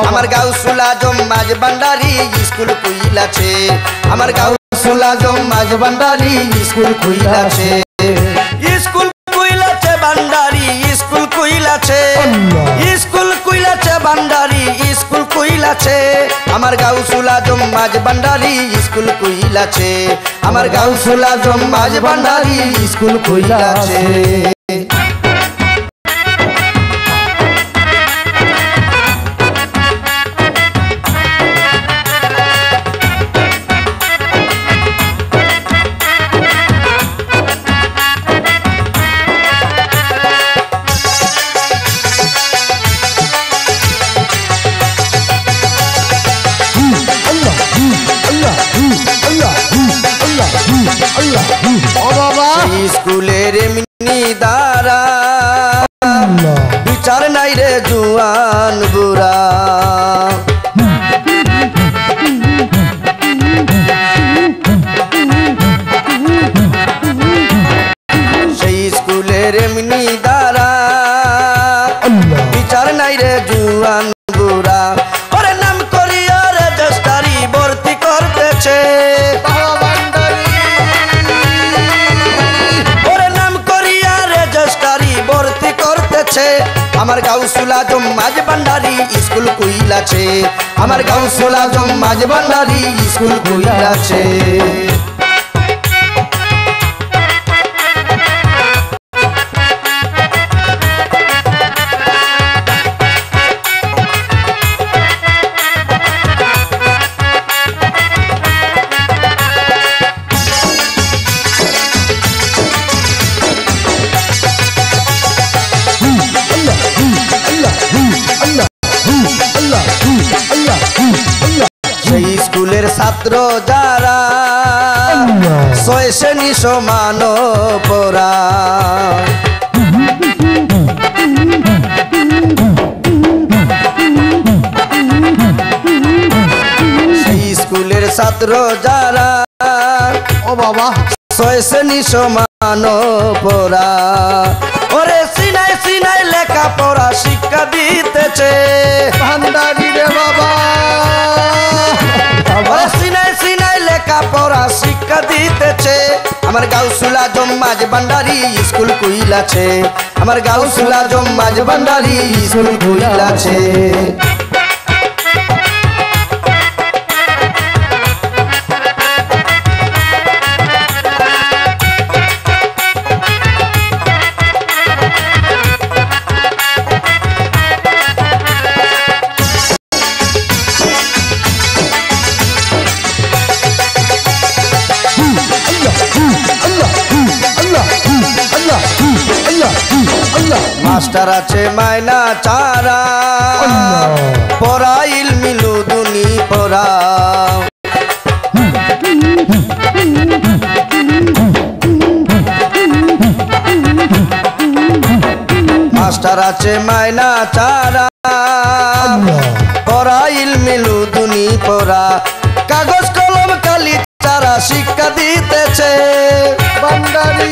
আমার গাউসুল আজম মাঝ ভান্ডারি স্কুল খুইলাছে আমার গাউসুল আজম মাঝ ভান্ডারি স্কুল খুইলাছে স্কুল খুইলাছে ভান্ডারি স্কুল খুইলাছে স্কুল খুইলাছে ভান্ডারি স্কুল খুইলাছে আমার গাউসুল আজম মাঝ ভান্ডারি স্কুল খুইলাছে আমার গাউসুল আজম মাঝ ভান্ডারি স্কুল খুইলাছে স্কুলের এমনি দ্বারা বিচার নাই রে জুয়ান বুড়া সেই স্কুলের এমনি দ্বারা বিচার নাই রে জুয়ান বুড়া ওরে নাম করিয়া রেজিস্ট্রারি ভর্তি করতেছে আমার গাউসুল আজম মাঝ ভান্ডারি স্কুল খুইলাছে আমার গাউসুল আজম মাঝ ভান্ডারি স্কুল খুইলাছে সেই স্কুলের ছাত্র যারা ছয় শ্রেণী সমান পড়া সেই স্কুলের ছাত্র যারা ও বাবা ছয় শ্রেণী সমান পড়া ওরে সিনাই সিনাই লেখা পড়া শিক্ষা দিতেছে ভান্ডারি রে বাবা সিনাই সিনাই লেখা পড়া শিক্ষা দিতেছে আমার গাউসুল আজম মাঝ ভান্ডারি স্কুল খুইলাছে আমার গাউসুল আজম মাঝ ভান্ডারি স্কুল খুইলাছে মাস্টার আছে মাইনা চারা পড়াইল মিলু দুনি পড়া মাস্টার আছে মাইনা চারা পড়াইল মিলু দুনি পড়া কাগজ কলম কালি চারা শিক্ষা দিতেছে ভান্ডারি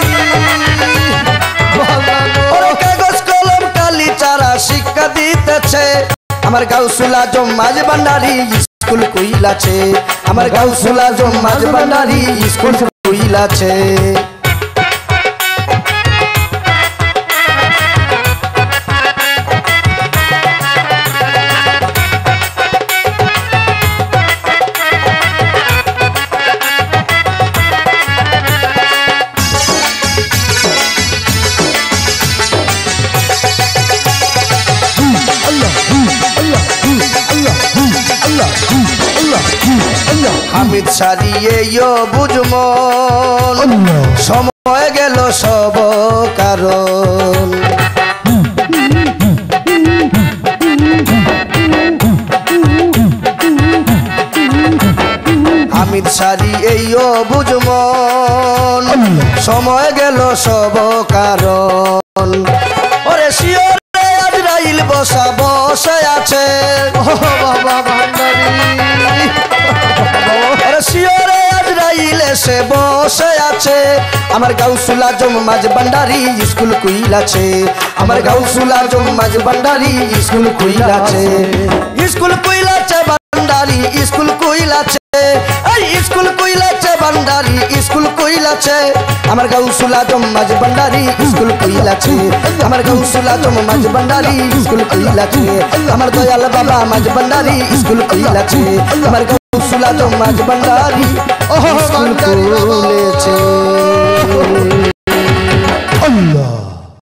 কাগজ কলম কালি চারা শিক্ষা দিতেছে আমার গাউসুল আজম মাঝ ভান্ডারি স্কুল খুইলাছে আমার গাউসুল আজম মাঝ ভান্ডারি স্কুল খুইলাছে হামিদ সারিয়ে বুঝমন সময় গেল সব কারণ হামিদ সারিয়ে বুঝমন সময় গেল সব কারণ ওরে শিওরে আজরাইল বসা বসে আছে বাবা ভান্ডারি শিওরে আজরাইল এসে বসে আছে আমার গাউসুল আজম মাঝ ভান্ডারি স্কুল খুইলাছে আমার গাউসুল আজম মাঝ ভান্ডারি স্কুল খুইলাছে স্কুল কইলাছে ভান্ডারি স্কুল কইলাছে এই স্কুল কইলাছে ভান্ডারি স্কুল কইলাছে আমার গাউসুল আজম মাঝ ভান্ডারি স্কুল কইলাছে আমার গাউসুল আজম মাঝ ভান্ডারি স্কুল কইলাছে আমার দয়াল বাবা মাঝ ভান্ডারি স্কুল কইলাছে আমার গাউসুল আজম মাঝ ভান্ডারি স্কুল কইলাছে। আল্লাহ।